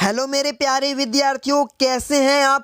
Hello मेरे प्यारे विद्यार्थियों, कैसे हैं आप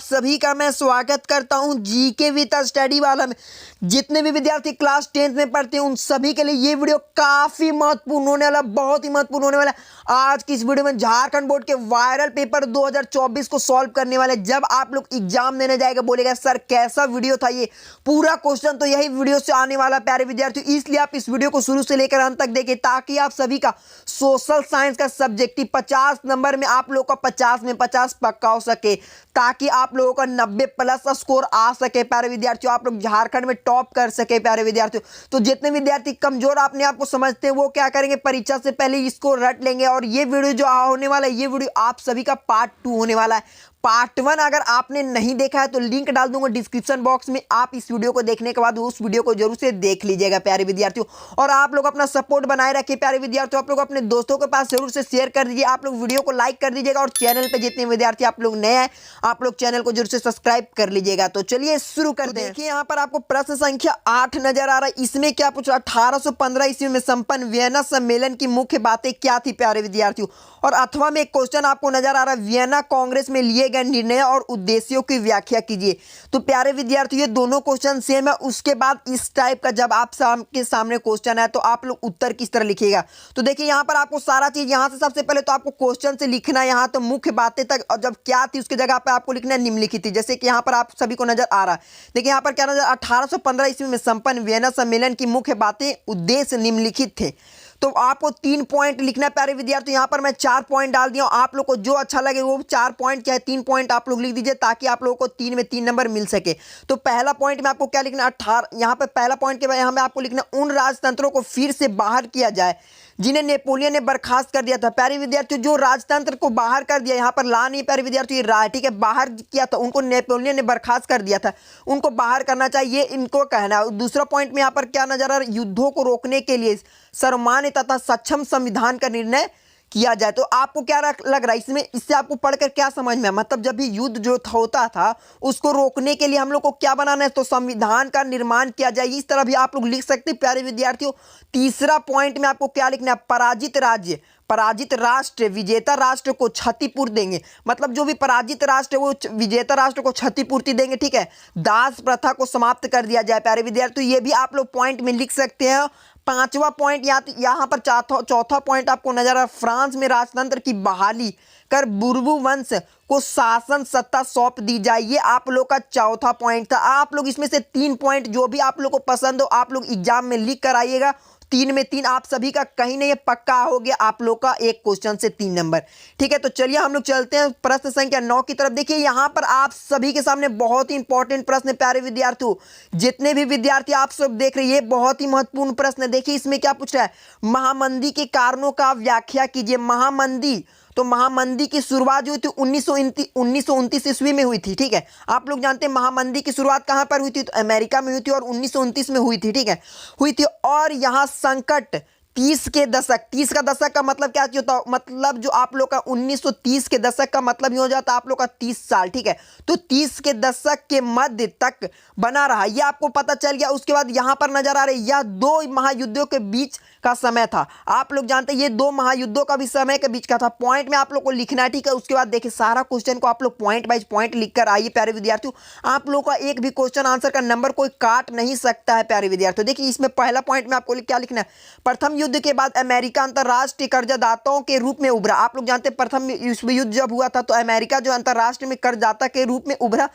सभी का मैं स्वागत करता हूं जीके विद स्टडी वाला में। जितने भी विद्यार्थी क्लास 10th में पढ़ते हैं उन सभी के लिए ये वीडियो काफ़ी महत्वपूर्ण होने वाला, बहुत ही महत्वपूर्ण होने वाला है। आज की इस वीडियो में झारखंड बोर्ड के वायरल पेपर 2024 को सॉल्व करने वाले। जब आप लोग एग्जाम देने जाएगा बोलेगा सर कैसा वीडियो था ये, पूरा क्वेश्चन तो यही वीडियो से आने वाला प्यारे विद्यार्थियों। इसलिए आप इस वीडियो को शुरू से लेकर अंत तक देखें ताकि आप सभी का सोशल साइंस का सब्जेक्टिव 50 नंबर में आप लोगों का 50 में 50 पक्का हो सके, ताकि आप लोगों का 90 प्लस स्कोर आ सके प्यारे विद्यार्थियों, आप लोग झारखंड में टॉप कर सके प्यारे विद्यार्थियों। तो जितने विद्यार्थी कमजोर अपने आप को समझते हैं वो क्या करेंगे, परीक्षा से पहले इसको रट लेंगे। और ये वीडियो जो होने वाला है, ये वीडियो आप सभी का पार्ट 2 होने वाला है। पार्ट 1 अगर आपने नहीं देखा है तो लिंक डाल दूंगा डिस्क्रिप्शन बॉक्स में। आप इस वीडियो को देखने के बाद उस वीडियो को जरूर से देख लीजिएगा प्यारे विद्यार्थियों। और आप लोग अपना सपोर्ट बनाए रखिए प्यारे विद्यार्थियों, आप लोग अपने दोस्तों के पास जरूर से शेयर कर दीजिए। आप लोग वीडियो को लाइक कर दीजिएगा और चैनल पे जितने विद्यार्थी आप लोग नए हैं आप लोग चैनल को जरूर से सब्सक्राइब कर लीजिएगा। तो चलिए शुरू करते हैं। देखिए यहाँ पर आपको प्रश्न संख्या 8 नजर आ रहा है। इसमें क्या पूछ रहा है, 1815 ईस्वी में संपन्न वियना सम्मेलन की मुख्य बातें क्या थी प्यारे विद्यार्थियों। और अथवा में एक क्वेश्चन आपको नजर आ रहा है, वियना कांग्रेस में लिए गए निर्णय और उद्देश्यों की व्याख्या कीजिए। तो प्यारे विद्यार्थियों ये दोनों क्वेश्चन सेम है। उसके बाद इस टाइप का जब आप के सामने क्वेश्चन है तो आप लोग उत्तर किस तरह लिखिएगा। तो देखिए यहाँ पर आपको सारा चीज यहाँ से सबसे पहले तो आपको क्वेश्चन से लिखना है, यहाँ तो मुख्य बातें तक, और जब क्या थी उसकी जगह पे आपको लिखना है निम्नलिखित थी। जैसे कि यहाँ पर आप सभी को नजर आ रहा है, देखिए यहाँ पर क्या नजर, 1815 ईस्वी में संपन्न वियना सम्मेलन की मुख्य बातें उद्देश्य निम्नलिखित थे। तो आपको 3 पॉइंट लिखना है प्यारे विद्यार्थी। यहाँ पर मैं 4 पॉइंट डाल दिया, आप लोग को जो अच्छा लगे वो 4 पॉइंट चाहे 3 पॉइंट आप लोग लिख दीजिए ताकि आप लोगों को 3 में 3 नंबर मिल सके। तो पहला पॉइंट में आपको क्या लिखना है, 18, यहाँ पर पहला पॉइंट के बाद यहाँ में आपको लिखना उन राजतंत्रों को फिर से बाहर किया जाए जिन्हें नेपोलियन ने बर्खास्त कर दिया था। प्यारे विद्यार्थियों जो राजतंत्र को बाहर कर दिया, यहाँ पर ला नहीं प्यारे विद्यार्थियों, ठीक है, बाहर किया था, उनको नेपोलियन ने बर्खास्त कर दिया था, उनको बाहर करना चाहिए, इनको कहना है। दूसरा पॉइंट में यहाँ पर क्या नजर आ रहा है, युद्धों को रोकने के लिए सर्वमान्य तथा सक्षम संविधान का निर्णय किया जाए। तो आपको क्या लग रहा है इसमें, इससे आपको पढ़कर क्या समझ में, मतलब जब भी युद्ध जो होता था उसको रोकने के लिए हम लोग को क्या बनाना है, तो संविधान का निर्माण किया जाए। इस तरह भी आप लोग लिख सकते हैं प्यारे विद्यार्थियों। तीसरा पॉइंट में आपको क्या लिखना है, पराजित राज्य पराजित राष्ट्र विजेता राष्ट्र को क्षतिपूर्ति देंगे, मतलब जो भी पराजित राष्ट्र वो विजेता राष्ट्र को क्षतिपूर्ति देंगे, ठीक है। दास प्रथा को समाप्त कर दिया जाए प्यारे विद्यार्थियों, ये भी आप लोग पॉइंट में लिख सकते हैं। पांचवा पॉइंट यहाँ पर चौथा पॉइंट आपको नजर आ रहा है, फ्रांस में राजतंत्र की बहाली कर बुर्बू वंश को शासन सत्ता सौंप दी जाए। ये आप लोग का चौथा पॉइंट था। आप लोग इसमें से 3 पॉइंट जो भी आप लोग को पसंद हो आप लोग एग्जाम में लिख कर आइएगा। 3 में 3 आप सभी का कहीं नहीं पक्का हो गया आप लोग का एक क्वेश्चन से 3 नंबर, ठीक है। तो चलिए हम लोग चलते हैं प्रश्न संख्या 9 की तरफ। देखिए यहाँ पर आप सभी के सामने बहुत ही इंपॉर्टेंट प्रश्न है प्यारे विद्यार्थियों। जितने भी विद्यार्थी आप सब देख रहे हैं ये बहुत ही महत्वपूर्ण प्रश्न है। देखिए इसमें क्या पूछ रहा है, महामंदी के कारणों का व्याख्या कीजिए। महामंदी, तो महामंदी की शुरुआत जो हुई थी 1929 ईस्वी में हुई थी, ठीक है। आप लोग जानते हैं महामंदी की शुरुआत कहां पर हुई थी, तो अमेरिका में हुई थी और 1929 में हुई थी, ठीक है, हुई थी। और यहां संकट 30 के दशक, 30 का दशक का मतलब क्या होता है, मतलब जो आप लोग का 1930 के दशक का मतलब ये हो जाता है आप लोग का 30 साल, ठीक है। तो 30 के दशक के मध्य तक बना रहा, ये आपको पता चल गया। उसके बाद यहां पर नजर आ रही यह 2 महायुद्धों के बीच का समय था। आप लोग जानते हैं ये 2 महायुद्धों का भी समय के बीच का था। पॉइंट में आप लोग को लिखना है, ठीक है। उसके बाद देखिए सारा क्वेश्चन को आप लोग पॉइंट बाइज पॉइंट लिखकर आइए प्यारे विद्यार्थियों। आप लोग का एक भी क्वेश्चन आंसर का नंबर कोई काट नहीं सकता है प्यारे विद्यार्थियों। देखिए इसमें पहला पॉइंट में आपको क्या लिखना है, प्रथम युद्ध के बाद अमेरिका अंतरराष्ट्रीय कर्जदाताओं के रूप में उभरा। आप लोग जानते हैं प्रथम विश्व युद्ध जब हुआ था तो अमेरिका जो अंतरराष्ट्रीय में कर्जदाता के रूप में उभरा।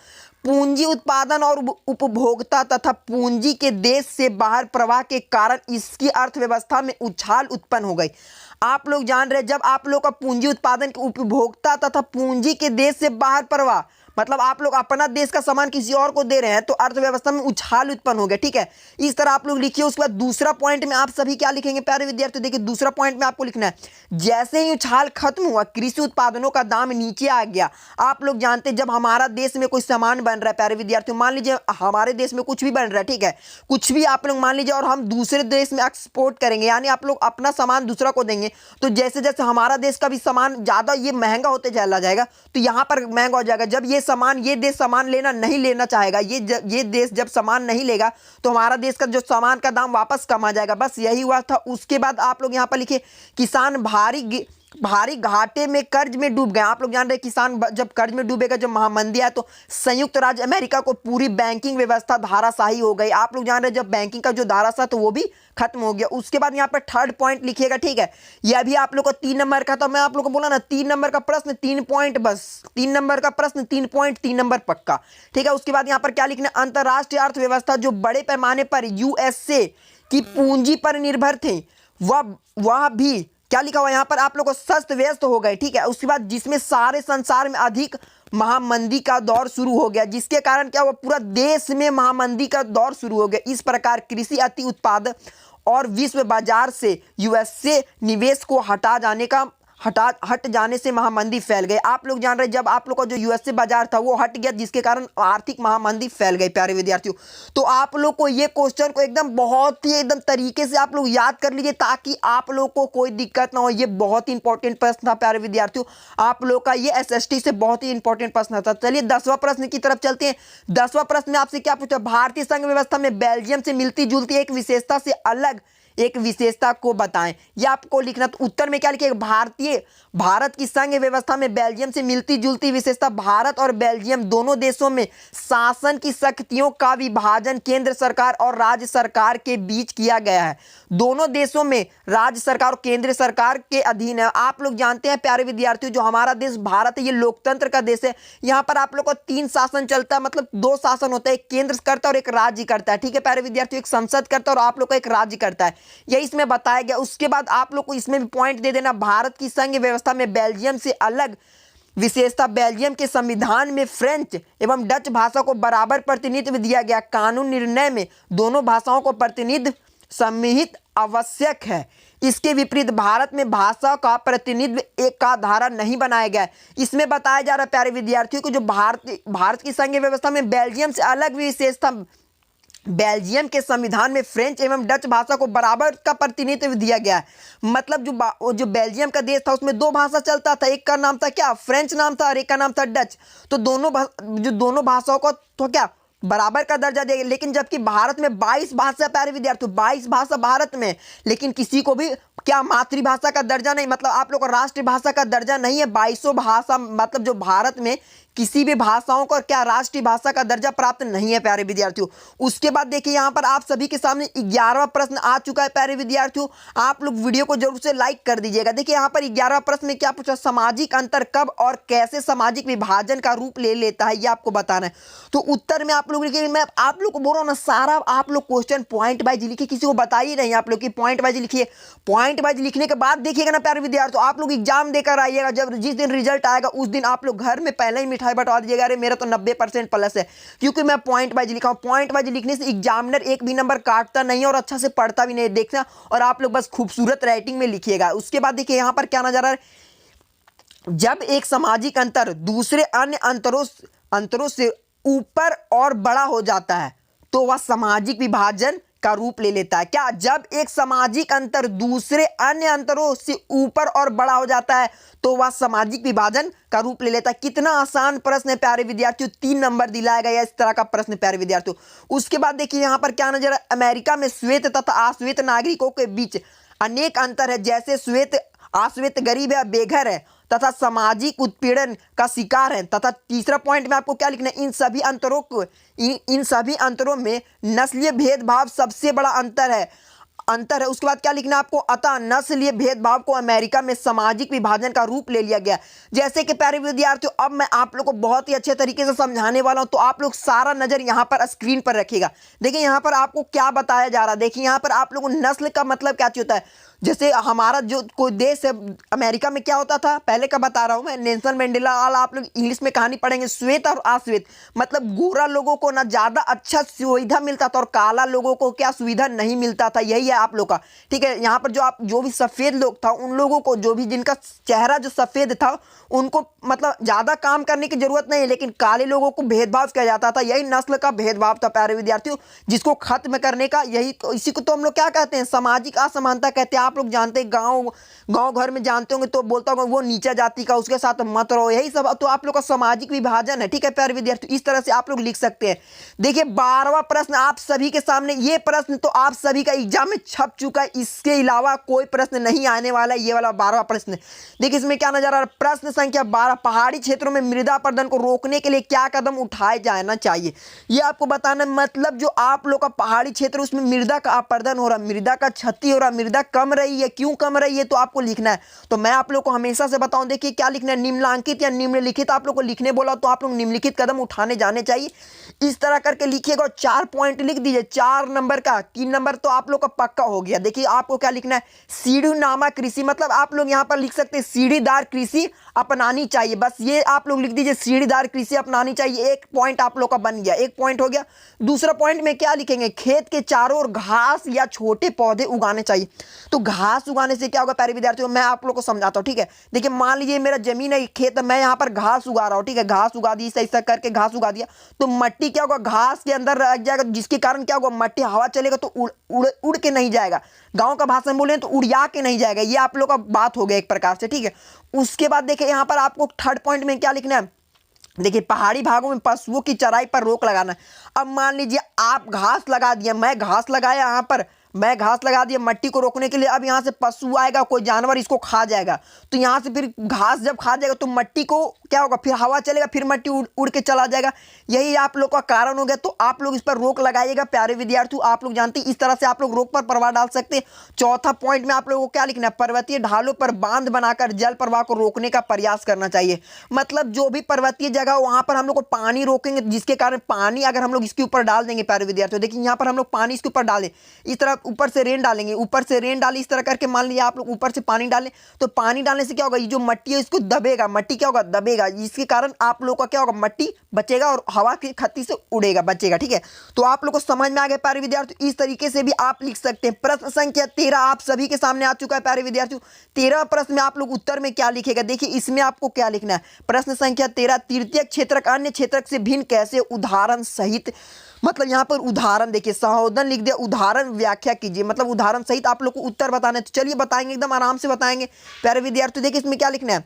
पूंजी उत्पादन और उपभोक्ता तथा पूंजी के देश से बाहर प्रवाह के कारण इसकी अर्थव्यवस्था में उछाल उत्पन्न हो गई। आप लोग जान रहे जब आप लोग का पूंजी उत्पादन के उपभोक्ता तथा पूंजी के देश से बाहर प्रवाह, मतलब आप लोग अपना देश का सामान किसी और को दे रहे हैं तो अर्थव्यवस्था में उछाल उत्पन्न हो गया, ठीक है। इस तरह आप लोग लिखिए। उसके बाद दूसरा पॉइंट में आप सभी क्या लिखेंगे प्यारे विद्यार्थी, देखिए दूसरा पॉइंट में आपको लिखना है, जैसे ही उछाल खत्म हुआ कृषि उत्पादनों का दाम नीचे आ गया। आप लोग जानते हैं जब हमारा देश में कोई सामान बन रहा है प्यारे विद्यार्थियों, मान लीजिए हमारे देश में कुछ भी बन रहा है, ठीक है, कुछ भी आप लोग मान लीजिए, और हम दूसरे देश में एक्सपोर्ट करेंगे, यानी आप लोग अपना सामान दूसरा को देंगे, तो जैसे जैसे हमारा देश का भी सामान ज्यादा ये महंगा होते चला जाएगा तो यहाँ पर महंगा हो जाएगा। जब ये सामान ये देश सामान नहीं लेना चाहेगा, ये देश जब सामान नहीं लेगा तो हमारा देश का जो सामान का दाम वापस कम आ जाएगा। बस यही हुआ था। उसके बाद आप लोग यहाँ पर लिखिए, किसान भारी भारी घाटे में कर्ज में डूब गए। आप लोग जान रहे हैं किसान जब कर्ज में डूबेगा, जब महामंदी आए तो संयुक्त राज्य अमेरिका को पूरी बैंकिंग व्यवस्था धाराशाही हो गई। आप लोग जान रहे हैं जब बैंकिंग का जो धाराशाह तो वो भी खत्म हो गया। उसके बाद यहाँ पर थर्ड पॉइंट लिखिएगा, ठीक है। यह भी आप लोग को 3 नंबर का था, मैं आप लोग को बोला ना 3 नंबर का प्रश्न 3 पॉइंट, बस 3 नंबर का प्रश्न 3 पॉइंट 3 नंबर पक्का, ठीक है। उसके बाद यहाँ पर क्या लिखना, अंतरराष्ट्रीय अर्थव्यवस्था जो बड़े पैमाने पर यूएसए की पूंजी पर निर्भर थे वह भी क्या लिखा हुआ यहाँ पर आप लोग को सस्त व्यस्त हो गए, ठीक है। उसके बाद जिसमें सारे संसार में अधिक महामंदी का दौर शुरू हो गया, जिसके कारण क्या हुआ, पूरा देश में महामंदी का दौर शुरू हो गया। इस प्रकार कृषि अति उत्पादक और विश्व बाजार से यूएसए निवेश को हट जाने से महामंदी फैल गई। आप लोग जान रहे हैं जब आप लोग का जो यूएसए बाजार था वो हट गया, जिसके कारण आर्थिक महामंदी फैल गई। प्यारे विद्यार्थियों, तो आप लोग को ये क्वेश्चन को एकदम बहुत ही एकदम तरीके से आप लोग याद कर लीजिए ताकि आप लोग को कोई दिक्कत ना हो। ये बहुत ही इंपॉर्टेंट प्रश्न था प्यारे विद्यार्थियों, आप लोग का ये एसएसटी से बहुत ही इंपॉर्टेंट प्रश्न था। चलिए 10वां प्रश्न की तरफ चलते हैं। 10वां प्रश्न में आपसे क्या पूछा, भारतीय संघ व्यवस्था में बेल्जियम से मिलती जुलती एक विशेषता से अलग एक विशेषता को बताएं। यह आपको लिखना, तो उत्तर में क्या लिखेगा, भारत की संघ व्यवस्था में बेल्जियम से मिलती जुलती विशेषता, भारत और बेल्जियम दोनों देशों में शासन की शक्तियों का विभाजन केंद्र सरकार और राज्य सरकार के बीच किया गया है। दोनों देशों में राज्य सरकार और केंद्र सरकार के अधीन है। आप लोग जानते हैं प्यारे विद्यार्थियों, जो हमारा देश भारत है ये लोकतंत्र का देश है। यहाँ पर आप लोग को 3 शासन चलता है, मतलब 2 शासन होता है, एक केंद्र करता है और एक राज्य करता है, ठीक है प्यारे विद्यार्थियों। एक संसद करता है और आप लोग को एक राज्य करता है, यही इसमें बताया गया। उसके बाद आप लोग को इसमें भी पॉइंट दे देना, भारत की संघ व्यवस्था में बेल्जियम से अलग विशेषता, बेल्जियम के संविधान में फ्रेंच एवं डच भाषा को बराबर प्रतिनिधित्व दिया गया। कानून निर्णय में दोनों भाषाओं को प्रतिनिधित्व सम्मिलित आवश्यक है। इसके विपरीत भारत में भाषा का प्रतिनिधित्व एक का धारा नहीं बनाया गया है। इसमें बताया जा रहा है प्यारे विद्यार्थियों को जो भारत की संघीय व्यवस्था में बेल्जियम से अलग विशेषता, बेल्जियम के संविधान में फ्रेंच एवं डच भाषा को बराबर का प्रतिनिधित्व दिया गया है। मतलब जो बेल्जियम का देश था उसमें 2 भाषा चलता था, एक का नाम था क्या, फ्रेंच नाम था, और एक का नाम था डच। तो दोनों भाषाओं को तो क्या बराबर का दर्जा देगा। लेकिन जबकि भारत में 22 भाषा, प्यारे विद्यार्थियों 22 भाषा भारत में, लेकिन किसी को भी क्या मातृभाषा का दर्जा नहीं, मतलब आप लोग को राष्ट्रभाषा का दर्जा नहीं है। 22 भाषा मतलब जो भारत में किसी भी भाषाओं को क्या राष्ट्रीय भाषा का दर्जा प्राप्त नहीं है प्यारे विद्यार्थियों। उसके बाद देखिए यहाँ पर आप सभी के सामने 11वां प्रश्न आ चुका है प्यारे विद्यार्थियों। आप लोग वीडियो को जरूर से लाइक कर दीजिएगा। देखिए यहाँ पर 11वां प्रश्न में क्या पूछा, सामाजिक अंतर कब और कैसे सामाजिक विभाजन का रूप ले लेता है, ये आपको बताना है। तो उत्तर में आप लोग लिखिए, मैं आप लोग को बोल रहा हूँ ना, सारा आप लोग क्वेश्चन पॉइंट वाइज लिखिए, किसी को बताइए नहीं आप लोग की पॉइंट वाइज लिखिए। पॉइंट वाइज लिखने के बाद देखिएगा ना प्यारे विद्यार्थियों, आप लोग एग्जाम देकर आइएगा, जब जिस दिन रिजल्ट आएगा उस दिन आप लोग घर में पहले ही मिठाई बंटवा दीजिएगा, अरे मेरा तो 90% प्लस है, क्योंकि मैं पॉइंट वाइज लिखा हूं। पॉइंट वाइज लिखने से एग्जामिनर एक भी नंबर काटता नहीं और अच्छा से पढ़ता भी नहीं, देखना। और आप लोग बस खूबसूरत राइटिंग में लिखिएगा। उसके बाद देखिए यहां पर क्या नजर आ रहा है, जब एक सामाजिक अंतर दूसरे अन्य अंतरों से ऊपर और बड़ा हो जाता है तो वह सामाजिक विभाजन का रूप ले लेता है। क्या, जब एक सामाजिक अंतर दूसरे अन्य अंतरों से ऊपर और बड़ा हो जाता है तो वह सामाजिक विभाजन का रूप ले लेता है। कितना आसान प्रश्न है प्यारे विद्यार्थियों, 3 नंबर दिलाया गया इस तरह का प्रश्न प्यारे विद्यार्थियों। उसके बाद देखिए यहाँ पर क्या नजर है, अमेरिका में श्वेत तथा अश्वेत नागरिकों के बीच अनेक अंतर है, जैसे अश्वेत गरीब है, बेघर है तथा सामाजिक उत्पीड़न का शिकार है। तथा तीसरा पॉइंट में आपको क्या लिखना है, इन सभी अंतरों में नस्लीय भेदभाव सबसे बड़ा अंतर है। उसके बाद क्या लिखना है आपको, अतः नस्लीय भेदभाव को अमेरिका में सामाजिक विभाजन का रूप ले लिया गया। जैसे कि प्यारे विद्यार्थियों अब मैं आप लोग को बहुत ही अच्छे तरीके से समझाने वाला हूं, तो आप लोग सारा नजर यहां पर स्क्रीन पर रखिएगा। देखिए यहां पर आपको क्या बताया जा रहा है, देखिए यहां पर आप लोगों नस्ल का मतलब क्या होता है। जैसे हमारा जो कोई देश है अमेरिका में क्या होता था, पहले का बता रहा हूं मैं, नेल्सन मंडेला, आप लोग इंग्लिश में कहानी पढ़ेंगे, श्वेत और अश्वेत, मतलब गोरा लोगों को ना ज्यादा अच्छा सुविधा मिलता था और काला लोगों को क्या सुविधा नहीं मिलता था, यही है आप लोग का, ठीक है। यहाँ पर जो भी सफेद लोग था उन लोगों को, जो भी जिनका चेहरा जो सफेद था उनको मतलब ज्यादा काम करने की जरूरत नहीं है, लेकिन काले लोगों को भेदभाव किया जाता था। यही नस्ल का भेदभाव था प्यारे विद्यार्थियों, जिसको खत्म करने का इसी को तो हम लोग क्या कहते हैं, सामाजिक असमानता कहते हैं। आप लोग जानते हैं, गांव घर में जानते होंगे तो बोलता होगा वो नीचा जाति का, उसके साथ मत रहो, यही सब तो आप लोग का सामाजिक विभाजन है, ठीक है प्यारे विद्यार्थियों। इस तरह से आप लोग लिख सकते हैं। देखिए 12वां प्रश्न आप सभी के सामने, ये प्रश्न तो आप सभी का एग्जाम में छप चुका है, इसके अलावा कोई प्रश्न नहीं आने वाला है। ये वाला 12वां प्रश्न। देखिए इसमें क्या नजर आ रहा है, प्रश्न संख्या 12, पहाड़ी क्षेत्रों में मृदा अपरदन को रोकने के लिए क्या कदम उठाए जाना चाहिए, ये आपको बताना। मतलब जो आप लोग का पहाड़ी क्षेत्र उसमें मृदा का अपरदन हो रहा है, मृदा का क्षति हो रहा है, मृदा कम रही है, क्यों कम रही है, तो आपको लिखना है। तो मैं आप लोग को हमेशा से बताऊं, देखिए क्या लिखना है, निम्नलिखित या निम्नलिखित आप लोग को लिखने बोला तो आप लोग निम्नलिखित कदम उठाने जाने चाहिए। इस तरह करके लिखिएगा और 4 पॉइंट लिख दीजिए, 4 नंबर का। 3 नंबर तो आप लोग का पक्का हो गया। देखिए आपको क्या लिखना है, सीढ़ीनुमा कृषि, मतलब आप लोग यहां पर लिख सकते हैं सीढ़ीदार कृषि अपनानी चाहिए। बस ये आप लोग लिख दीजिए, सीढ़ीदार कृषि अपनानी चाहिए। एक पॉइंट आप लोग का बन गया, एक पॉइंट हो गया। दूसरा पॉइंट में क्या लिखेंगे, खेत के चारों ओर घास या छोटे पौधे उगाने चाहिए। तो घास उगाने से क्या होगा प्यारे विद्यार्थियों, मैं आप लोग को समझाता हूं, ठीक है। देखिए मान लीजिए मेरा जमीन है, खेत है, मैं यहाँ पर घास उगा रहा हूँ, ठीक है, घास उगा दी, ऐसा करके घास उगा दिया, तो मट्टी क्या होगा, घास के अंदर रह जाएगा, जिसके कारण क्या होगा, मट्टी हवा चलेगा तो उड़ के नहीं जाएगा। गांव का भाषा में बोले तो उड़िया के नहीं जाएगा। ये आप लोग का बात हो गया एक प्रकार से, ठीक है। उसके बाद देखिए यहाँ पर आपको थर्ड पॉइंट में क्या लिखना है, देखिए पहाड़ी भागों में पशुओं की चराई पर रोक लगाना है। अब मान लीजिए आप घास लगा दिया, मैं घास लगाया यहाँ पर, मैं घास लगा दिया मट्टी को रोकने के लिए। अब यहाँ से पशु आएगा, कोई जानवर इसको खा जाएगा, तो यहाँ से फिर घास जब खा जाएगा तो मट्टी को क्या होगा, फिर हवा चलेगा, फिर मट्टी उड़ के चला जाएगा। यही आप लोग का कारण हो गया। तो आप लोग इस पर रोक लगाइएगा प्यारे विद्यार्थियों। आप लोग जानते हैं इस तरह से आप लोग रोक पर प्रभाव डाल सकते हैं। चौथा पॉइंट में आप लोगों को क्या लिखना है, पर्वतीय ढालों पर बांध बनाकर जल प्रवाह को रोकने का प्रयास करना चाहिए। मतलब जो भी पर्वतीय जगह वहां पर हम लोग को पानी रोकेंगे, जिसके कारण पानी अगर हम लोग इसके ऊपर डाल देंगे प्यारे विद्यार्थियों, देखिए यहाँ पर हम लोग पानी इसके ऊपर डालें, इस तरह ऊपर से रेन डालेंगे, ऊपर से रेन डाली, इस तरह करके मान लीजिए आप लोग ऊपर से पानी डालें, तो पानी डालने से क्या होगा, ये जो मट्टी है इसको दबेगा, मट्टी क्या होगा, दबेगा, जिसके कारण आप लोग का क्या होगा, मट्टी बचेगा और हवा की खत्ती से उड़ेगा, बचेगा, ठीक है। तो आप लोग को समझ में आ गया प्यारे विद्यार्थियों। इस तरीके से भी आप लिख सकते हैं। प्रश्न संख्या 13 आप सभी के सामने आ चुका है प्यारे विद्यार्थियों। 13 प्रश्न में आप लोग उत्तर में क्या लिखेगा, देखिए इसमें आपको क्या लिखना है, प्रश्न संख्या 13, तृतीय क्षेत्रक अन्य क्षेत्रक से भिन्न कैसे, उदाहरण सहित। मतलब यहाँ पर उदाहरण देखिए, संशोधन लिख दिया, उदाहरण व्याख्या कीजिए, मतलब उदाहरण सहित आप लोग को उत्तर बताना है। तो चलिए बताएंगे, एकदम आराम से बताएंगे प्यारे विद्यार्थी। देखिए इसमें क्या लिखना है,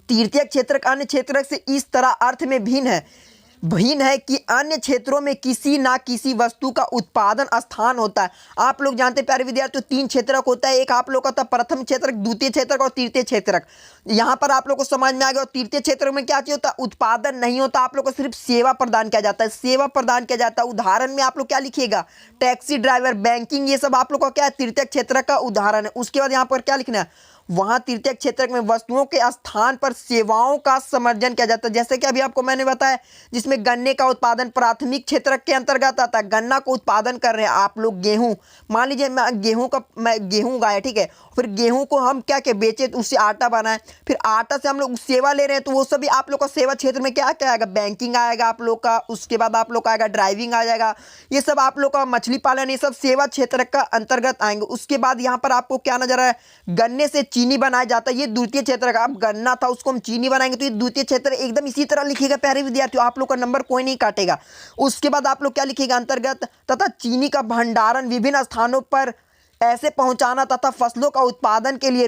तृतीय क्षेत्रक अन्य क्षेत्रक से इस तरह अर्थ में भिन्न है कि अन्य क्षेत्रों में किसी ना किसी वस्तु का उत्पादन स्थान होता है। आप लोग जानते हैं प्यारे विद्यार्थियों 3 क्षेत्रक होता है, एक आप लोग का था प्रथम क्षेत्रक, द्वितीय क्षेत्रक और तृतीय क्षेत्रक। यहाँ पर आप लोग को समझ में आ गया। और तृतीय क्षेत्र में क्या होता है, उत्पादन नहीं होता, आप लोग को सिर्फ सेवा प्रदान किया जाता है, सेवा प्रदान किया जाता है। उदाहरण में आप लोग क्या लिखिएगा, टैक्सी ड्राइवर, बैंकिंग, ये सब आप लोग का क्या है, तृतीय क्षेत्रक का उदाहरण है। उसके बाद यहाँ पर क्या लिखना है, वहां तृतीय क्षेत्रक में वस्तुओं के स्थान पर सेवाओं का समर्जन किया जाता है। जैसे कि अभी आपको मैंने बताया, जिसमें गन्ने का उत्पादन प्राथमिक क्षेत्रक के अंतर्गत आता है, गन्ना को उत्पादन कर रहे हैं आप लोग, गेहूं, मान लीजिए मैं गेहूं उगाया, ठीक है, फिर गेहूं को हम क्या क्या बेचे, तो उससे आटा बनाए, फिर आटा से हम लोग सेवा ले रहे हैं, तो वो सभी आप लोग का सेवा क्षेत्र में क्या क्या आएगा, बैंकिंग आएगा आप लोग का, उसके बाद आप लोग का आएगा ड्राइविंग आ जाएगा, ये सब आप लोग का मछली पालन, ये सब सेवा क्षेत्र का अंतर्गत आएंगे। उसके बाद यहाँ पर आपको क्या नजर आया, गन्ने से चीनी बनाया जाता है, ये द्वितीय क्षेत्र का। अब गन्ना था उसको हम चीनी बनाएंगे, तो ये द्वितीय क्षेत्र। एकदम इसी तरह लिखिएगा प्यारे विद्यार्थियों, आप लोग का नंबर कोई नहीं काटेगा। उसके बाद आप लोग क्या लिखिएगा, अंतर्गत तथा चीनी का भंडारण विभिन्न स्थानों पर ऐसे पहुंचाना तथा फसलों का उत्पादन के लिए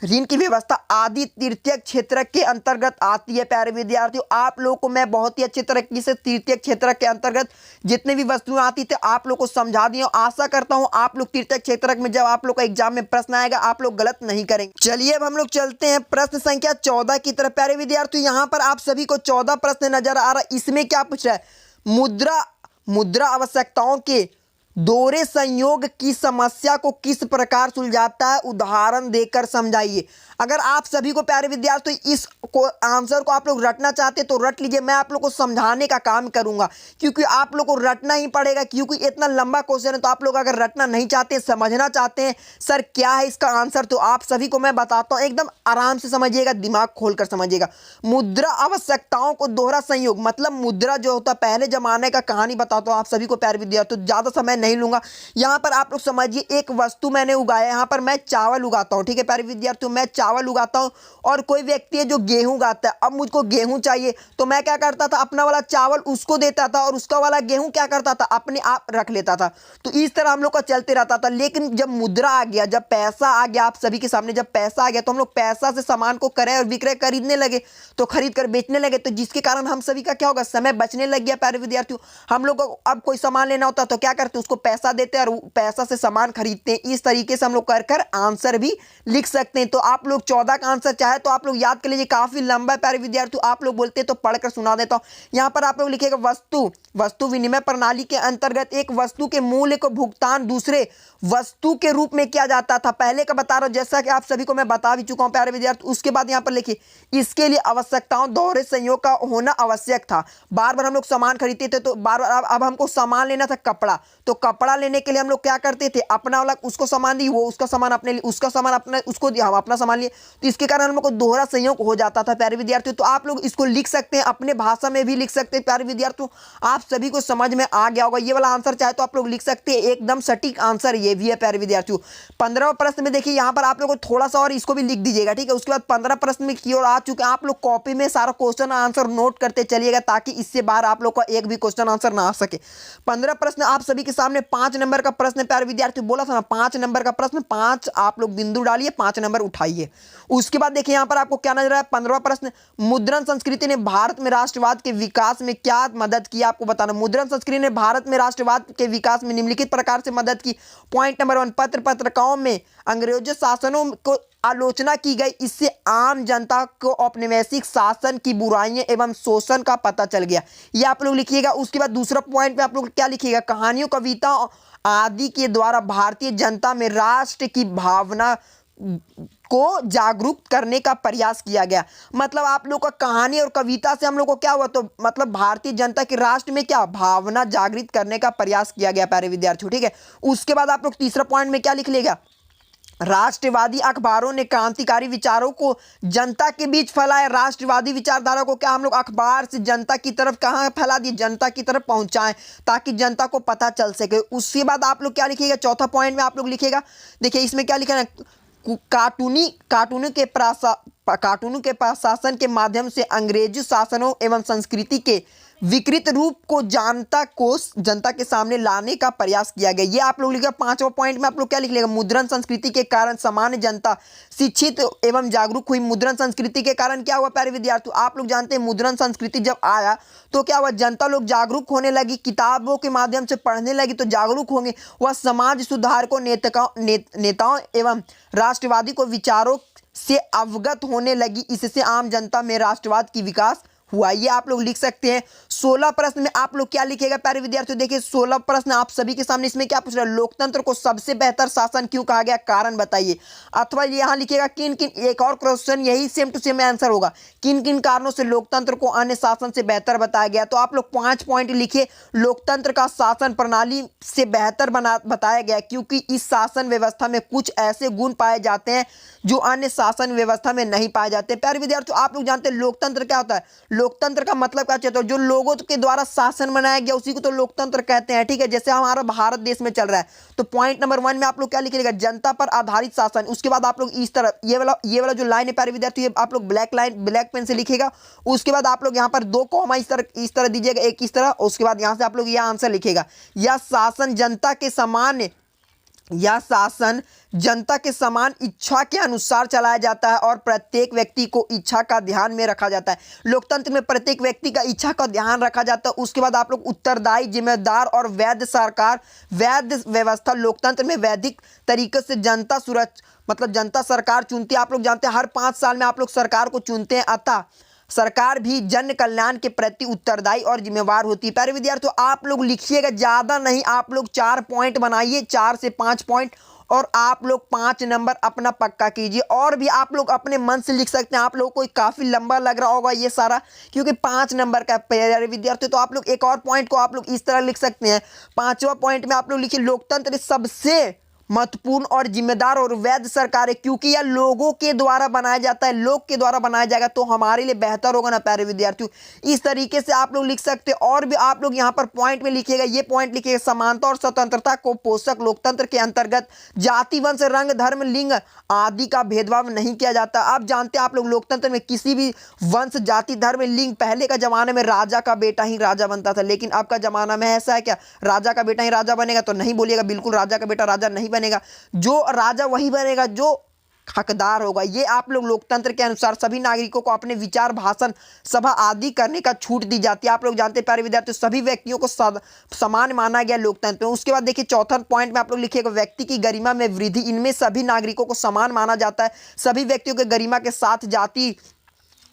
ऋण की व्यवस्था आदि तृतीय क्षेत्र के अंतर्गत आती है। प्यारे विद्यार्थियों आप लोगों को मैं बहुत ही अच्छी तरीके से तृतीय क्षेत्र के अंतर्गत जितने भी वस्तुएं आती थे आप लोग को समझा दी। आशा करता हूं आप लोग तृतीय क्षेत्र में जब आप लोग का एग्जाम में प्रश्न आएगा आप लोग गलत नहीं करेंगे। चलिए अब हम लोग चलते हैं प्रश्न संख्या 14 की तरफ। प्यारे विद्यार्थियों यहाँ पर आप सभी को 14 प्रश्न नजर आ रहा है। इसमें क्या पूछ रहा है, मुद्रा आवश्यकताओं के दोहरे संयोग की समस्या को किस प्रकार सुलझाता है, उदाहरण देकर समझाइए। अगर आप सभी को प्यारे विद्यार्थी इस आंसर को आप लोग रटना चाहते तो रट लीजिए, मैं आप लोग को समझाने का काम करूंगा क्योंकि आप लोग को रटना ही पड़ेगा, क्योंकि इतना लंबा क्वेश्चन है। तो आप लोग अगर रटना नहीं चाहते, समझना चाहते हैं सर क्या है इसका आंसर, तो आप सभी को मैं बताता हूं, एकदम आराम से समझिएगा, दिमाग खोलकर समझिएगा। मुद्रा आवश्यकताओं को दोहरा संयोग, मतलब मुद्रा जो होता है पहले जमाने का कहानी बताता हूं आप सभी को प्यारे विद्यार्थी, ज्यादा समय नहीं लूंगा। यहां पर आप लोग समझिए, एक वस्तु मैंने उगाया, यहां पर मैं चावल उगाता हूं, ठीक है प्यारे विद्यार्थियों, मैं चावल उगाता हूं और कोई व्यक्ति है जो गेहूं उगाता है। अब मुझको गेहूं चाहिए तो मैं क्या करता था, अपना वाला चावल उसको देता था और उसका वाला गेहूं क्या करता था, अपने आप रख लेता था। तो इस तरह हम लोग का चलते रहता था। लेकिन जब मुद्रा आ गया, जब पैसा आ गया आप सभी के सामने, जब पैसा आ गया तो हम लोग पैसा से सामान को क्रय और विक्रय खरीदने लगे, तो खरीद कर बेचने लगे, तो जिसके कारण हम सभी का क्या होगा, समय बचने लग गया। प्यारे विद्यार्थियों हम लोग को अब कोई सामान लेना होता तो क्या करते, उसको उसको पैसा देते हैं और पैसा से सामान खरीदते हैं। इस तरीके से हम लोग कर कर आंसर भी लिख सकते हैं। तो आप लोग 14 का आंसर चाहे तो आप लोग याद कर लीजिए, काफी लंबा है प्यारे विद्यार्थियों। आप लोग बोलते हैं तो पढ़कर सुना देता हूं। यहां पर आप लोग लिखेगा वस्तु विनिमय प्रणाली के अंतर्गत एक वस्तु के मूल्य को भुगतान दूसरे वस्तु के रूप में किया जाता था। पहले का बता रहा हूं, जैसा कि आप सभी को मैं बता भी चुका हूं प्यारे विद्यार्थी। उसके बाद यहां पर लिखिए, इसके लिए आवश्यकताओं दोहरे संयोग का होना आवश्यक था। बार बार हम लोग सामान खरीदते थे, तो बार बार अब हमको सामान लेना था कपड़ा, तो कपड़ा लेने के लिए हम लोग क्या करते थे, अपना वाला उसको सामान दी, वो उसका सामान अपने लिए, उसका सामान अपना उसको दिया, हम अपना सामान लिए। तो इसके कारण हम लोग को दोहरा संयोग हो जाता था प्यारे विद्यार्थियों। तो आप लोग इसको लिख सकते हैं, अपने भाषा में भी लिख सकते हैं प्यारे विद्यार्थियों। आप सभी को समझ में आ गया होगा ये वाला आंसर, चाहे तो आप लोग लिख सकते हैं। एकदम सटीक आंसर ये भी है प्यारे विद्यार्थियों। 15वां प्रश्न में देखिए, यहां पर आप लोगों को थोड़ा सा और इसको भी लिख दीजिएगा, ठीक है। उसके बाद 15 प्रश्न में की ओर आ चुके हैं। आप लोग कॉपी में सारा क्वेश्चन आंसर नोट करते चलिएगा, ताकि इससे बाहर आप लोग का एक भी क्वेश्चन आंसर ना आ सके। 15 प्रश्न आप सभी के सामने 5 नंबर का प्रश्न प्यारे विद्यार्थी, बोला था ना 5 नंबर का प्रश्न, 5 आप लोग बिंदु डालिए, 5 नंबर उठाइए। उसके बाद देखिए यहां पर आपको क्या नजर आया, 15वां प्रश्न, मुद्रण संस्कृति ने भारत में राष्ट्रवाद के विकास में क्या मदद की, आपको बताना। मुद्रण संस्कृति ने भारत में राष्ट्रवाद के विकास में निम्नलिखित प्रकार से मदद की। पॉइंट नंबर 1, पत्रिकाओं में अंग्रेजों शासनों को आलोचना की गई, इससे आम जनता को औपनिवेशिक शासन की बुराइयां एवं शोषण का पता चल गया। ये आप लोग लिखिएगा। उसके बाद दूसरा पॉइंट में आप लोग क्या लिखिएगा, कहानियों कविता आदि के द्वारा भारतीय जनता में राष्ट्र की भावना को जागरूक करने का प्रयास किया गया। मतलब आप लोग का कहानी और कविता से हम लोग को क्या हुआ, तो मतलब भारतीय जनता के राष्ट्र में क्या भावना जागृत करने का प्रयास किया गया प्यारे विद्यार्थियों, ठीक है। उसके बाद आप लोग तीसरा पॉइंट में क्या लिख लेगा, राष्ट्रवादी अखबारों ने क्रांतिकारी विचारों को जनता के बीच फैलाया। राष्ट्रवादी विचारधारा को क्या हम लोग अखबार से जनता की तरफ कहां फैला दिए, जनता की तरफ पहुंचाएं, ताकि जनता को पता चल सके। उसके बाद आप लोग क्या लिखिएगा, चौथा पॉइंट में आप लोग लिखिएगा, देखिए इसमें क्या लिखा है, कार्टूनों के प्रशासन के माध्यम से अंग्रेजी शासनों एवं संस्कृति के विकृत रूप को जनता के सामने लाने का प्रयास किया गया। ये आप लोग लिखिएगा। 5वां पॉइंट में आप लोग क्या लिख लेगा, मुद्रण संस्कृति के कारण सामान्य जनता शिक्षित एवं जागरूक हुई। मुद्रण संस्कृति के कारण क्या हुआ प्यारे विद्यार्थियों, आप लोग जानते हैं मुद्रण संस्कृति जब आया तो क्या हुआ, जनता लोग जागरूक होने लगी, किताबों के माध्यम से पढ़ने लगी तो जागरूक होंगे। वह समाज सुधारकों, नेताओं एवं राष्ट्रवादी को विचारों से अवगत होने लगी। इससे आम जनता में राष्ट्रवाद की विकास हुआ। ये आप लोग लिख सकते हैं। 16 प्रश्न में आप लोग क्या लिखेगा प्यारे विद्यार्थियों, देखिए 16 प्रश्न आप सभी के सामने, इसमें क्या पूछ रहा है, लोकतंत्र को सबसे बेहतर शासन क्यों कहा गया, कारण बताइए। अथवा यहां लिखेगा किन किन, एक और क्वेश्चन यही सेम टू सेम आंसर होगा, किन किन कारणों से लोकतंत्र को अन्य शासन से बेहतर बताया गया। तो आप लोग 5 पॉइंट लिखिए, लोकतंत्र का शासन प्रणाली से बेहतर बताया गया क्योंकि इस शासन व्यवस्था में कुछ ऐसे गुण पाए जाते हैं जो अन्य शासन व्यवस्था में नहीं पाए जाते। प्यारे विद्यार्थियों आप लोग जानते हैं लोकतंत्र क्या होता है, लोकतंत्र का मतलब क्या चाहते हो, जो लोगों के द्वारा शासन बनाया गया उसी को तो लोकतंत्र कहते हैं, ठीक है। जैसे हमारा भारत देश में चल रहा है, तो पॉइंट नंबर 1 में आप लोग क्या लिखिएगा, जनता पर आधारित शासन। उसके बाद आप लोग इस तरह ये वाला जो लाइन है प्यारे विद्यार्थी, ये आप लोग ब्लैक पेन से लिखेगा। उसके बाद आप लोग यहाँ पर 2 कॉमा इस तरह दीजिएगा, एक इस तरह। उसके बाद यहाँ से आप लोग यह आंसर लिखेगा, यह शासन जनता के समान इच्छा के अनुसार चलाया जाता है और प्रत्येक व्यक्ति को इच्छा का ध्यान में रखा जाता है। लोकतंत्र में प्रत्येक व्यक्ति का इच्छा का ध्यान रखा जाता है। उसके बाद आप लोग उत्तरदायी, जिम्मेदार और वैध व्यवस्था। लोकतंत्र में वैधिक तरीके से जनता सरकार चुनती है। आप लोग जानते हैं हर 5 साल में आप लोग सरकार को चुनते हैं, अतः सरकार भी जन कल्याण के प्रति उत्तरदायी और जिम्मेवार होती है। प्यारे विद्यार्थियों आप लोग लिखिएगा, ज्यादा नहीं, आप लोग 4 पॉइंट बनाइए, 4 से 5 पॉइंट, और आप लोग 5 नंबर अपना पक्का कीजिए। और भी आप लोग अपने मन से लिख सकते हैं। आप लोगों को काफी लंबा लग रहा होगा ये सारा, क्योंकि 5 नंबर का प्यारे विद्यार्थी। तो आप लोग एक और पॉइंट को आप लोग इस तरह लिख सकते हैं। 5वां पॉइंट में आप लोग लिखिए, लोकतंत्र सबसे महत्वपूर्ण और जिम्मेदार और वैध सरकार है क्योंकि यह लोगों के द्वारा बनाया जाता है। लोग के द्वारा बनाया जाएगा तो हमारे लिए बेहतर होगा ना प्यारे विद्यार्थियों। इस तरीके से आप लोग लिख सकते हैं। और भी आप लोग यहाँ पर पॉइंट में लिखिएगा, ये पॉइंट लिखिएगा, समानता और स्वतंत्रता को पोषक लोकतंत्र के अंतर्गत जाति, वंश, रंग, धर्म, लिंग आदि का भेदभाव नहीं किया जाता। आप जानते हैं आप लोग लोकतंत्र में किसी भी वंश, जाति, धर्म, लिंग, पहले का जमाने में राजा का बेटा ही राजा बनता था, लेकिन अब का जमाना में ऐसा है क्या, राजा का बेटा ही राजा बनेगा? तो नहीं बोलिएगा, बिल्कुल राजा का बेटा राजा नहीं बनेगा। जो राजा वही बनेगा जो हकदार होगा। ये आप लोग लोकतंत्र के अनुसार सभी नागरिकों को अपने विचार, भाषण, सभा आदि करने का छूट दी जाती है। आप लोग जानते हैं प्यारे विद्यार्थियों, सभी व्यक्तियों को समान माना गया लोकतंत्र में। उसके बाद देखिए चौथा पॉइंट में आप लोग लिखिएगा व्यक्ति की गरिमा में वृद्धि। इनमें सभी नागरिकों को समान माना जाता है। सभी व्यक्तियों के गरिमा के साथ जाति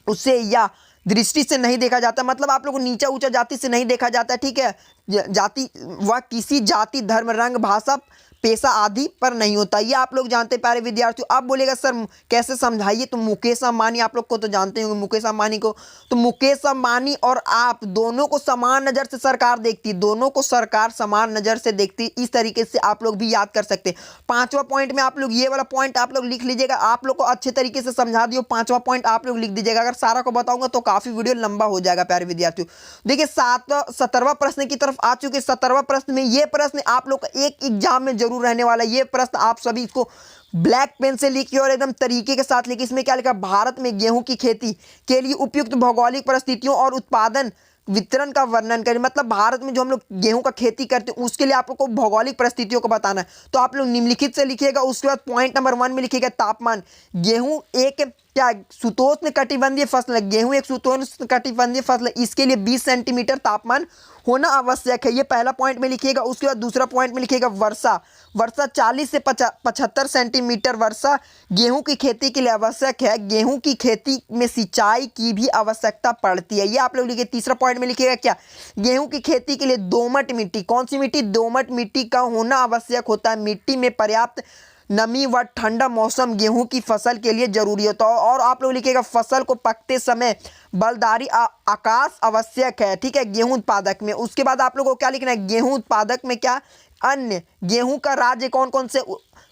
उससे या दृष्टि से नहीं देखा जाता, मतलब आप लोगों को नीचा ऊंचा जाति से नहीं देखा जाता, ठीक है। जाति वह किसी जाति, धर्म, रंग, भाषा, पेशा आदि पर नहीं होता। ये आप लोग जानते हैं प्यारे विद्यार्थियों। आप बोलेगा सर कैसे समझाइए, तो मुकेश अंबानी आप लोग को तो जानते होंगे मुकेश अंबानी को, तो मुकेश अंबानी और आप दोनों को समान नज़र से सरकार देखती, दोनों को सरकार समान नज़र से देखती। इस तरीके से आप लोग भी याद कर सकते हैं। पांचवा पॉइंट में आप लोग ये वाला पॉइंट आप लोग लिख लीजिएगा, आप लोग को अच्छे तरीके से समझा दियो। पांचवा पॉइंट आप लोग लिख दीजिएगा, अगर सारा को बताऊंगा तो काफी वीडियो लंबा हो जाएगा प्यारे विद्यार्थियों। देखिए 17वां प्रश्न की तरफ आ चुके। 17वां प्रश्न में ये प्रश्न आप लोग का एक एग्जाम में जरूर रहने वाला है। ये प्रश्न आप सभी इसको ब्लैक पेन से लिखिए और एकदम तरीके के साथ लिखिए। इसमें क्या लिखा, भारत में गेहूं की खेती के लिए उपयुक्त भौगोलिक परिस्थितियों और उत्पादन वितरण का वर्णन करें। मतलब भारत में जो हम लोग गेहूं का खेती करते हैं उसके लिए आप लोग को भौगोलिक परिस्थितियों को बताना है, तो आप लोग निम्नलिखित से लिखिएगा। उसके बाद पॉइंट नंबर 1 में लिखिएगा तापमान। गेहूं एक क्या सुतोष्ण कटिबंधीय फसल है, गेहूं एक सुतोष्ण कटिबंधीय फसल है, इसके लिए 20 सेंटीमीटर तापमान होना आवश्यक है। ये पहला पॉइंट में लिखिएगा। उसके बाद दूसरा पॉइंट में लिखिएगा वर्षा। वर्षा 40 से 75 सेंटीमीटर वर्षा गेहूं की खेती के लिए आवश्यक है। गेहूं की खेती में सिंचाई की भी आवश्यकता पड़ती है। ये आप लोग लिखिए। तीसरा पॉइंट में लिखिएगा क्या, गेहूं की खेती के लिए दोमट मिट्टी, कौन सी मिट्टी, दोमट मिट्टी का होना आवश्यक होता है। मिट्टी में पर्याप्त नमी व ठंडा मौसम गेहूं की फसल के लिए जरूरी होता है। और आप लोग लिखिएगा फसल को पकते समय बलदारी आकाश आवश्यक है, ठीक है, गेहूं उत्पादक में। उसके बाद आप लोगों को क्या लिखना है, गेहूं उत्पादक में क्या, अन्य गेहूं का राज्य कौन कौन से,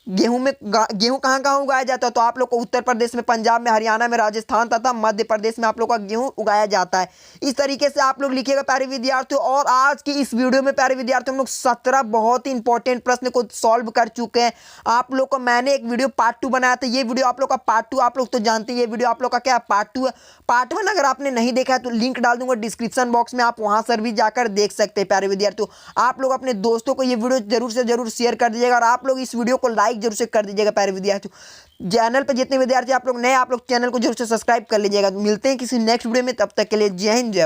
गेहूं कहाँ कहाँ उगाया जाता है, तो आप लोग को उत्तर प्रदेश में, पंजाब में, हरियाणा में, राजस्थान तथा मध्य प्रदेश में आप लोग का गेहूं उगाया जाता है। इस तरीके से आप लोग लिखिएगा प्यारे विद्यार्थियों। और आज की इस वीडियो में प्यारे विद्यार्थियों हम लोग 17 बहुत ही इंपॉर्टेंट प्रश्न को सॉल्व कर चुके हैं। आप लोग को मैंने एक वीडियो पार्ट 2 बनाया था, ये वीडियो आप लोग का पार्ट 2, आप लोग तो जानते हैं ये वीडियो आप लोग का क्या पार्ट 2 है। पार्ट 1 अगर आपने नहीं देखा है तो लिंक डाल दूंगा डिस्क्रिप्शन बॉक्स में, आप वहां से भी जाकर देख सकते हैं। प्यारे विद्यार्थियों आप लोग अपने दोस्तों को ये वीडियो जरूर से जरूर शेयर कर दीजिएगा और आप लोग इस वीडियो को लाइक जरूर से कर दीजिएगा। प्यारे विद्यार्थियों चैनल पर जितने विद्यार्थी आप लोग नए, आप लोग चैनल को जरूर से सब्सक्राइब कर लीजिएगा। मिलते हैं किसी नेक्स्ट वीडियो में, तब तक के लिए जय हिंद जय।